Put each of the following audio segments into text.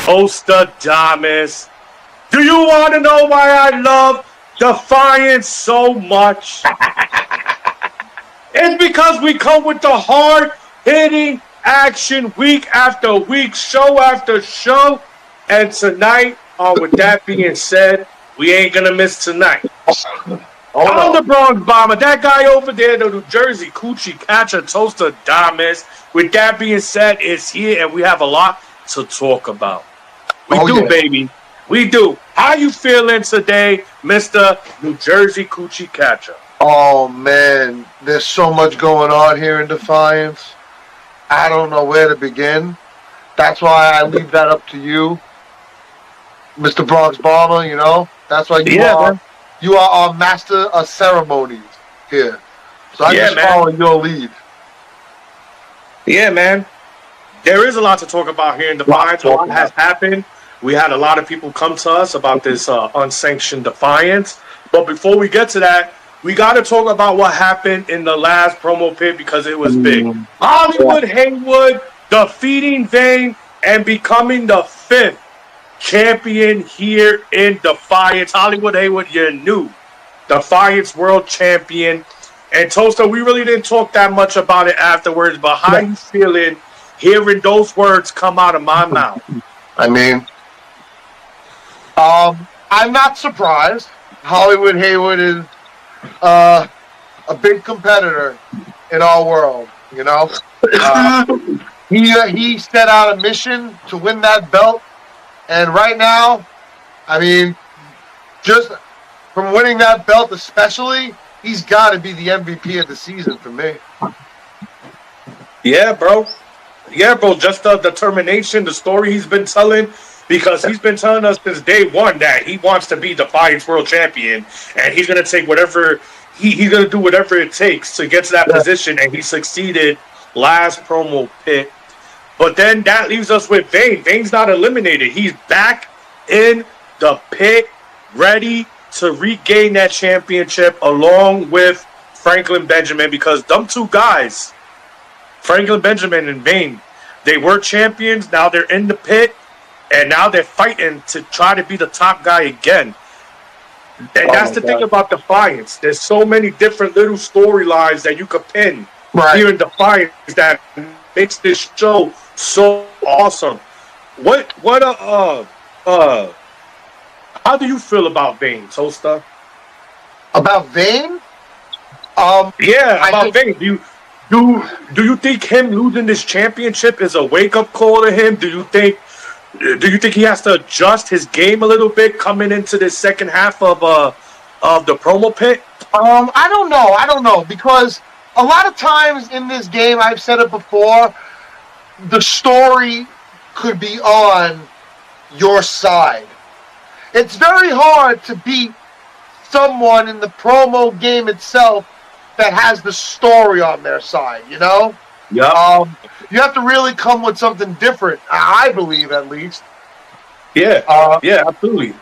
Ostradamus. Do you want to know why I love Defiance so much? It's because we come with the hard-hitting action week after week, show after show. And tonight, with that being said, we ain't going to miss tonight. I'm the Bronx Bomber. That guy over there, the New Jersey Coochie Catcher, Toaster Damas. With that being said, is here, and we have a lot to talk about. We do, baby. We do. How you feeling today, Mr. New Jersey Coochie Catcher? Oh, man. There's so much going on here in Defiance. I don't know where to begin. That's why I leave that up to you, Mr. Bronx Bomber, you know? That's why you are our master of ceremonies here. So I just follow your lead. Yeah, man. There is a lot to talk about here in Defiance. A lot has happened. We had a lot of people come to us about this unsanctioned Defiance. But before we get to that, we got to talk about what happened in the last promo pit because it was big. Hollywood Haywood defeating Vane and becoming the 5th champion here in Defiance. Hollywood Haywood, you're new. Defiance World Champion. And Toaster, we really didn't talk that much about it afterwards, but how you feeling hearing those words come out of my mouth? I mean, I'm not surprised. Hollywood Haywood is a big competitor in our world, you know. He set out a mission to win that belt, and right now, I mean, just from winning that belt especially, he's got to be the MVP of the season for me. Yeah, bro. Yeah, bro, just the determination, the story he's been telling, because he's been telling us since day one that he wants to be Defiance World Champion, and he's gonna take whatever he's gonna do whatever it takes to get to that Yeah. position, and he succeeded last promo pit. But then that leaves us with Vane. Vane's not eliminated. He's back in the pit, ready to regain that championship along with Franklin Benjamin, because them two guys, Franklin Benjamin and Vane, they were champions. Now they're in the pit, and now they're fighting to try to be the top guy again. And that's the thing about Defiance. There's so many different little storylines that you could pin here in Defiance that makes this show so awesome. How do you feel about Vane, Toaster? About Vane? Yeah, about Vane. Do you think him losing this championship is a wake up call to him? Do you think he has to adjust his game a little bit coming into the second half of the promo pit? I don't know because a lot of times in this game, I've said it before, the story could be on your side. It's very hard to beat someone in the promo game itself that has the story on their side, you know? Yeah. You have to really come with something different, I believe, at least. Yeah. Yeah, absolutely.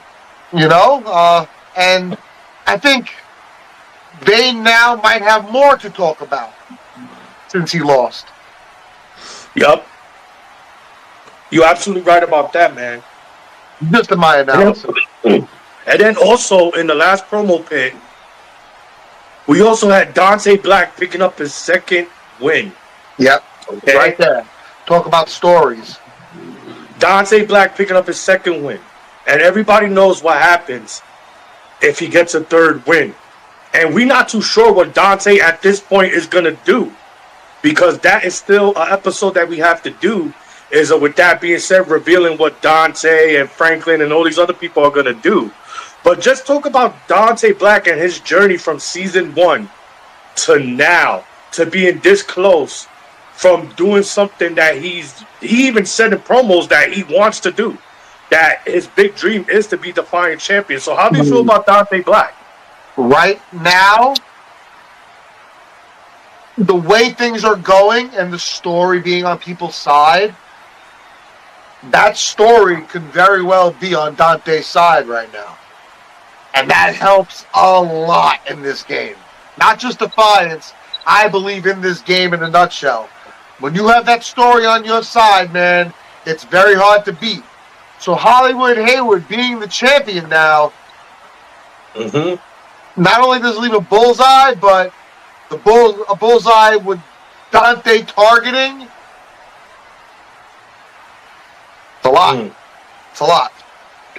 You know? And I think they now might have more to talk about since he lost. Yup. You're absolutely right about that, man. Just in my analysis. And then also in the last promo pit, we also had Dante Black picking up his second win. Yep. Okay. Right there. Talk about stories. Dante Black picking up his second win. And everybody knows what happens if he gets a third win. And we're not too sure what Dante at this point is going to do. Because that is still an episode that we have to do. Is with that being said, revealing what Dante and Franklin and all these other people are going to do. But just talk about Dante Black and his journey from season 1 to now, to being this close from doing something that he even said in promos that he wants to do. That his big dream is to be Defiant champion. So how do you feel about Dante Black? Right now, the way things are going and the story being on people's side, that story could very well be on Dante's side right now. And that helps a lot in this game. Not just Defiance, I believe in this game in a nutshell. When you have that story on your side, man, it's very hard to beat. So Hollywood Hayward being the champion now, not only does it leave a bullseye, but a bullseye with Dante targeting. It's a lot. It's a lot.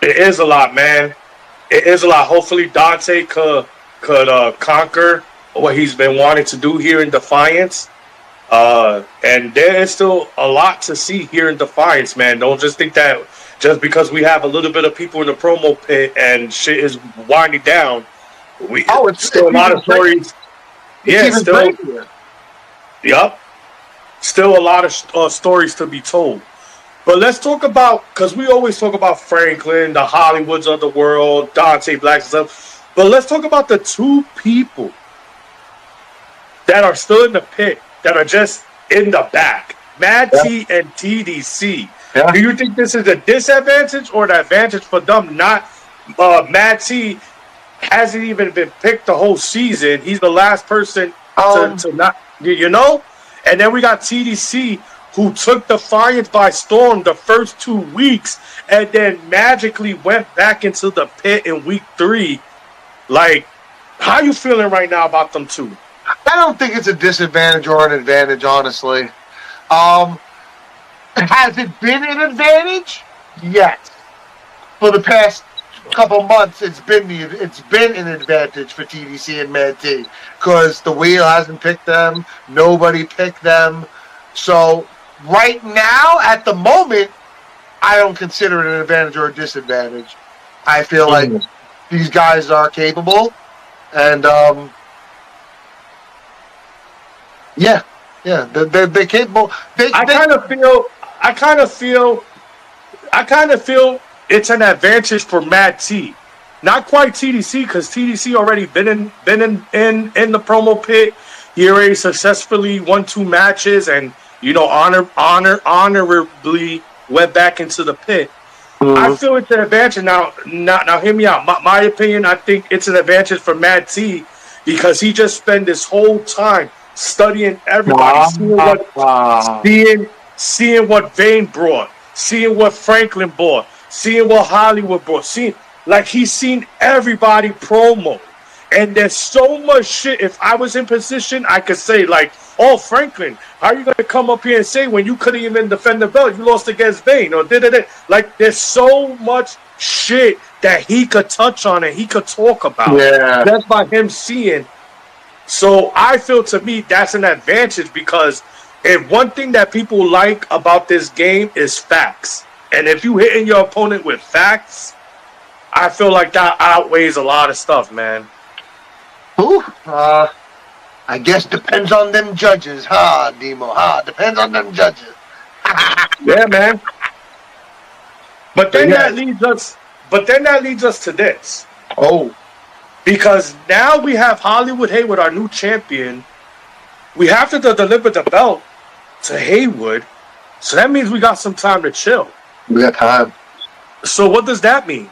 It is a lot, man. It is a lot. Hopefully Dante could conquer what he's been wanting to do here in Defiance. And there is still a lot to see here in Defiance, man. Don't just think that just because we have a little bit of people in the promo pit and shit is winding down, it's still a lot of stories. Yeah, still. Yup. Still a lot of stories to be told. But let's talk about, because we always talk about Franklin, the Hollywoods of the world, Dante Black and stuff. But let's talk about the two people that are still in the pit, that are just in the back. Mad T and TDC. Yeah. Do you think this is a disadvantage or an advantage for them? Not Mad T hasn't even been picked the whole season. He's the last person to not, you know? And then we got TDC, who took Defiance by storm the first 2 weeks and then magically went back into the pit in week 3. Like, how you feeling right now about them two? I don't think it's a disadvantage or an advantage, honestly. Has it been an advantage? Yes. For the past couple months, it's been an advantage for TDC and Mad T because the wheel hasn't picked them. Nobody picked them. So right now, at the moment, I don't consider it an advantage or a disadvantage. I feel like these guys are capable, and yeah, Yeah, they're capable. I kind of feel it's an advantage for Matt T. Not quite TDC because TDC already been in the promo pit. He already successfully won 2 matches and honorably went back into the pit. I feel it's an advantage now. Hear me out. My opinion, I think it's an advantage for Matt T because he just spent this whole time studying everybody, seeing what Vane brought, seeing what Franklin brought, seeing what Hollywood brought, he's seen everybody promo. And there's so much shit. If I was in position, I could say "Oh, Franklin, how are you gonna come up here and say when you couldn't even defend the belt, you lost against Vane or did it?" There's so much shit that he could touch on and he could talk about. Yeah. That's by him seeing. So I feel to me that's an advantage because if one thing that people like about this game is facts, and if you hitting your opponent with facts, I feel like that outweighs a lot of stuff, man. Ooh, I guess depends on them judges, Demo? Depends on them judges. Yeah, man. But then that leads us to this. Oh. Because now we have Hollywood Haywood, our new champion. We have to deliver the belt to Haywood. So that means we got some time to chill. We got time. So what does that mean?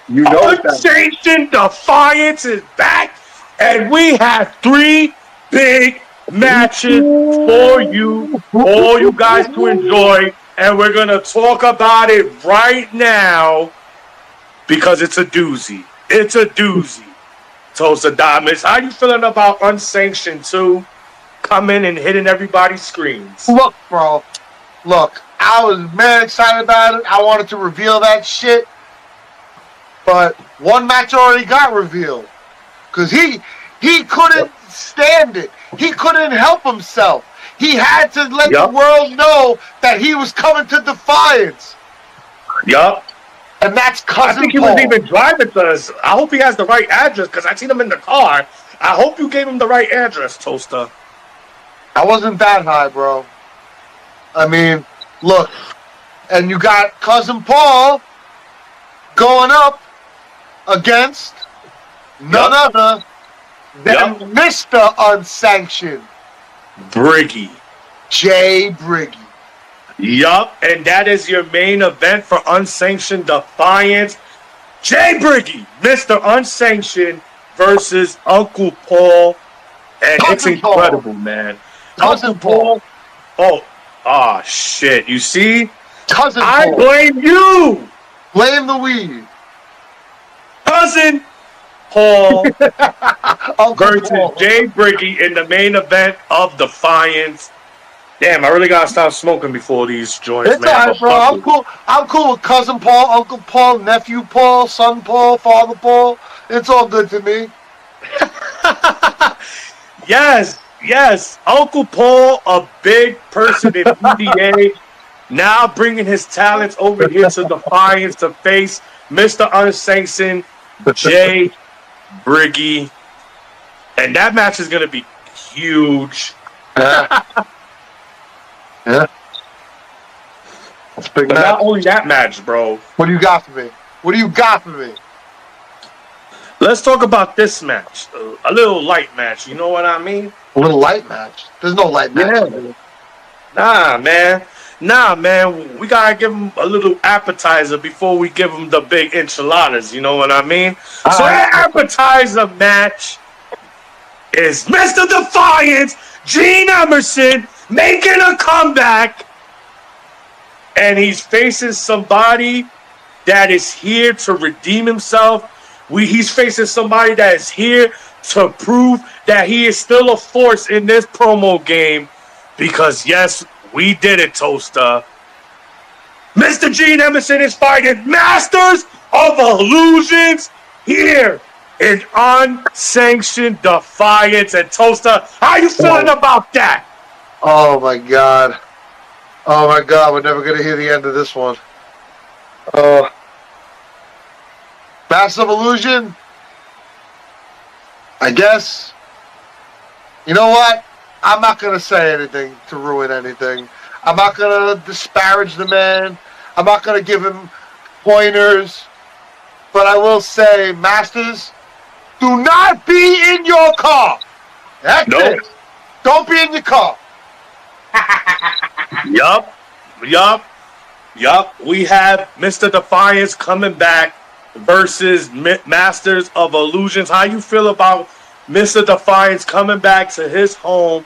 You know Unsanctioned Defiance is back. And we have 3 big matches for you, all you guys to enjoy. And we're going to talk about it right now because it's a doozy. It's a doozy. Toast Diamonds, how you feeling about Unsanctioned 2 coming and hitting everybody's screens? Look, bro. Look, I was mad excited about it. I wanted to reveal that shit. But one match already got revealed. Because he couldn't stand it. He couldn't help himself. He had to let the world know that he was coming to Defiance. Yup. And that's Cousin I think he Paul. was even driving to us. I hope he has the right address because I seen him in the car. I hope you gave him the right address, Toaster. I wasn't that high, bro. I mean, look. And you got Cousin Paul going up against none other than Mr. Unsanctioned. Briggy. Jay Briggy. Yup, and that is your main event for Unsanctioned Defiance. Jay Briggy, Mr. Unsanctioned versus Uncle Paul. And it's incredible, man. Cousin Paul. Oh, shit. You see? Cousin Paul. I blame you. Blame the weed. Cousin Paul versus Paul. Jay Briggy in the main event of Defiance. Damn, I really gotta stop smoking before these joints, It's man. alright, bro. I'm cool. I'm cool with Cousin Paul, Uncle Paul, Nephew Paul, Son Paul, Father Paul. It's all good to me. Yes. Uncle Paul, a big person in PDA, now bringing his talents over here to Defiance to face Mr. Unsanctioned, Jay Briggy. And that match is going to be huge. Yeah. That's big But match. not only that match, bro. What do you got for me? What do you got for me? Let's talk about this match. A little light match. You know what I mean? A little light match. There's no light match. Yeah. Nah, man. We got to give him a little appetizer before we give him the big enchiladas. You know what I mean? So that appetizer match is Mr. Defiance, Gene Emerson, making a comeback. And he's facing somebody that is here to redeem himself. He's facing somebody that is here to prove that he is still a force in this promo game. Because, yes, we did it, Toaster. Mr. Gene Emerson is fighting Masters of Illusions here in Unsanctioned Defiance. And, Toaster, how you feeling about that? Oh, my God. We're never going to hear the end of this one. Massive Illusion. I guess. You know what? I'm not going to say anything to ruin anything. I'm not going to disparage the man. I'm not going to give him pointers. But I will say, Masters, do not be in your car. That's Nope. it. Don't be in your car. Yup. We have Mr. Defiance coming back versus Masters of Illusions. How you feel about Mr. Defiance coming back to his home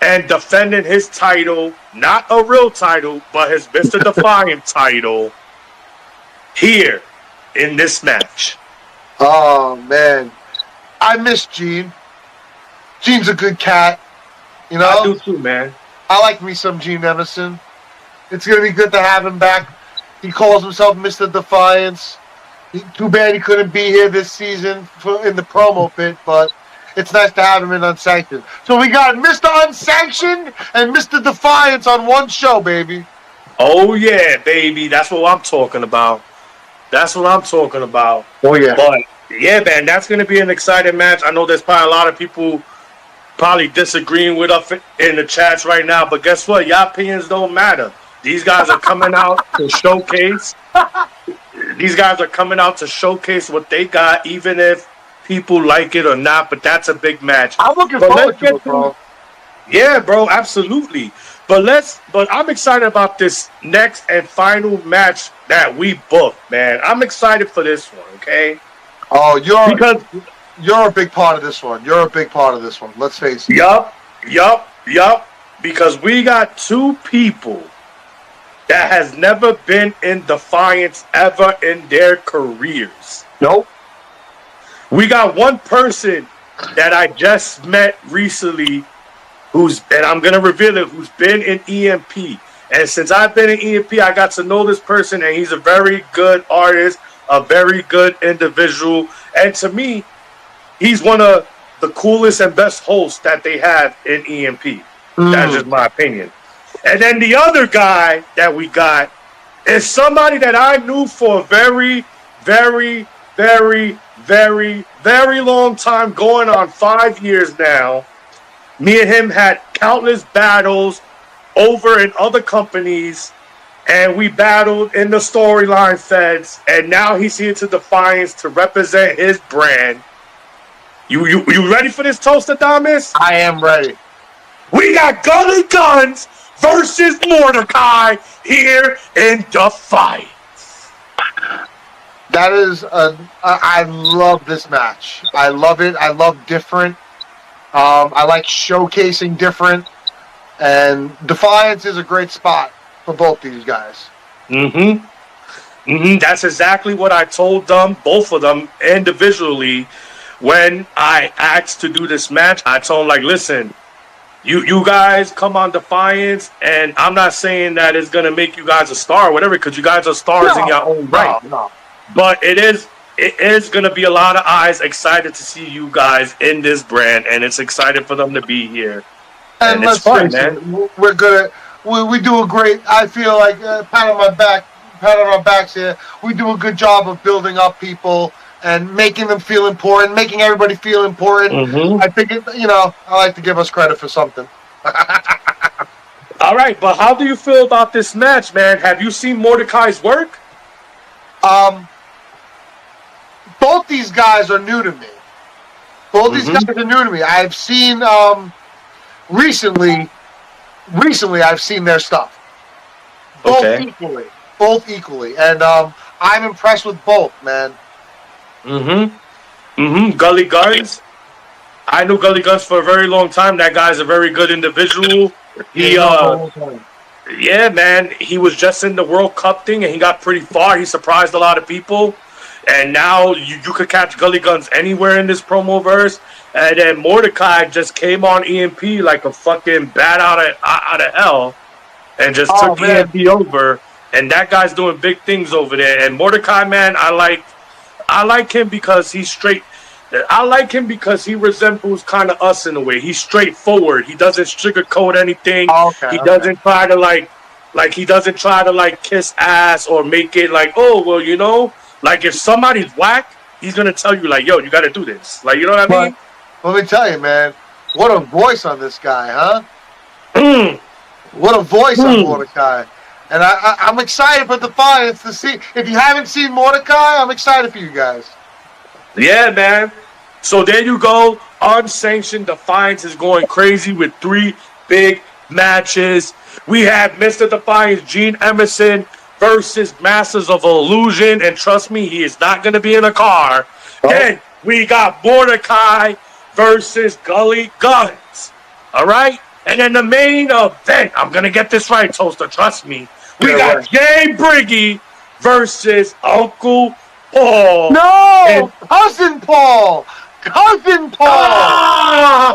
and defending his title, not a real title, but his Mr. Defiant title here in this match? Oh, man. I miss Gene. Gene's a good cat. You know? I do too, man. I like me some Gene Emerson. It's going to be good to have him back. He calls himself Mr. Defiance. Too bad he couldn't be here this season in the promo pit, but it's nice to have him in Unsanctioned. So we got Mr. Unsanctioned and Mr. Defiance on one show, baby. Oh, yeah, baby. That's what I'm talking about. Oh, yeah. But, yeah, man, that's going to be an exciting match. I know there's probably a lot of people probably disagreeing with us in the chats right now, but guess what? Your opinions don't matter. These guys are coming out to showcase. These guys are coming out to showcase what they got, even if people like it or not. But that's a big match. I'm looking forward to it, bro. Yeah, bro, absolutely. But I'm excited about this next and final match that we booked, man. I'm excited for this one, okay? Oh, you're a big part of this one. Let's face it. Yup. Because we got two people that has never been in Defiance ever in their careers. Nope. We got one person that I just met recently and I'm going to reveal it, who's been in EMP. And since I've been in EMP, I got to know this person, and he's a very good artist, a very good individual. And to me, he's one of the coolest and best hosts that they have in EMP. That's just my opinion. And then the other guy that we got is somebody that I knew for a very, very, very, very, very long time, going on 5 years now. Me and him had countless battles over in other companies, and we battled in the storyline feds, and now he's here to Defiance to represent his brand. You ready for this toast, Adamus? I am ready. We got Gully Guns versus Mordecai here in Defiance. That is I love this match. I love it. I love different. I like showcasing different. And Defiance is a great spot for both these guys. That's exactly what I told them, both of them individually, when I asked to do this match. I told them, like, listen, you guys come on Defiance, and I'm not saying that it's going to make you guys a star or whatever, because you guys are stars in your own right. No. But it is going to be a lot of eyes excited to see you guys in this brand, and it's excited for them to be here. And it's fun, man. We're good. We do a great. I feel like pat on our backs here. We do a good job of building up people and making them feel important, making everybody feel important. I think I like to give us credit for something. All right, but how do you feel about this match, man? Have you seen Mordecai's work? Both these guys are new to me. I've seen recently I've seen their stuff. Both equally. And I'm impressed with both, man. Gully Guns. I knew Gully Guns for a very long time. That guy's a very good individual. Yeah, man. He was just in the World Cup thing, and he got pretty far. He surprised a lot of people. And now you could catch Gully Guns anywhere in this promo verse. And then Mordecai just came on EMP like a fucking bat out of hell, and just took EMP over. And that guy's doing big things over there. And Mordecai, man, I like him because he's straight. I like him because he resembles kind of us in a way. He's straightforward. He doesn't sugarcoat anything. He doesn't try to he doesn't try to kiss ass or make it like, oh, well, like if somebody's whack, he's gonna tell you like, yo, you got to do this. Like, you know what I mean? Let me tell you, man. What a voice on this guy, huh? Mm, What a voice on Mordecai. And I'm excited for Defiance to see. If you haven't seen Mordecai, I'm excited for you guys. Yeah, man. So there you go. Unsanctioned Defiance is going crazy with 3 big matches. We have Mr. Defiance, Gene Emerson versus Masters of Illusion. And trust me, he is not going to be in a car. Then we got Mordecai versus Gully Guns. All right? And then the main event, I'm going to get this right, Toaster. Trust me. We got Jay Briggy versus Uncle Paul. No! Cousin Paul! Cousin Paul!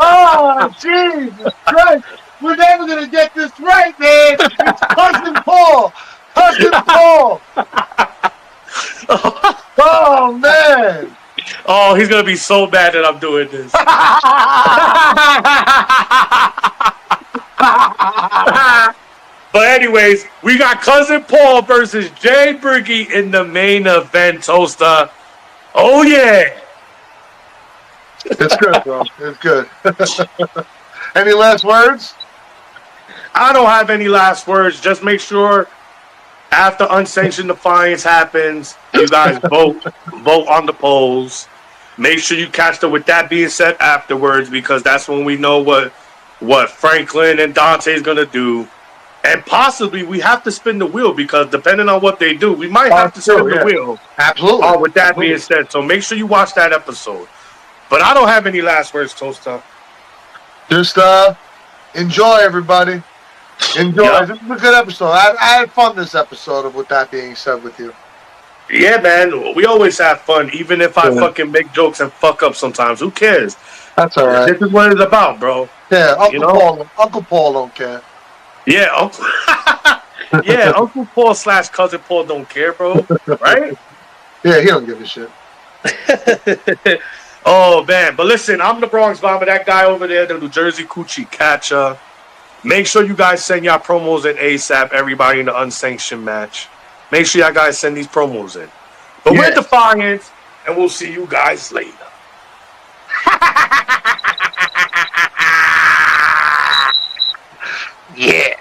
Oh, Jesus Christ! We're never going to get this right, man! It's Cousin Paul! Cousin Paul! Oh, man! Oh, he's going to be so mad that I'm doing this. But anyways, we got Cousin Paul versus Jay Briggy in the main event, Toaster. Oh, yeah. It's good, bro. It's good. Any last words? I don't have any last words. Just make sure after Unsanctioned Defiance happens, you guys vote on the polls. Make sure you catch the With That Being Said afterwards, because that's when we know what Franklin and Dante is going to do. And possibly we have to spin the wheel, because depending on what they do, we might have to spin the wheel. Absolutely. With that being said, so make sure you watch that episode. But I don't have any last words, Toaster. Just enjoy, everybody. Enjoy. Yep. This was a good episode. I had fun this episode of With That Being Said with you. Yeah, man. We always have fun, even if I fucking make jokes and fuck up sometimes. Who cares? That's all right. This is what it's about, bro. Yeah, Uncle Paul don't care. Yeah, Uncle Paul / Cousin Paul don't care, bro. Right? Yeah, he don't give a shit. Oh, man. But listen, I'm the Bronx Bomber. That guy over there, the New Jersey Coochie Catcher. Make sure you guys send y'all promos in ASAP, everybody in the unsanctioned match. Make sure y'all guys send these promos in. But we're Defiance, and we'll see you guys later. Yeah.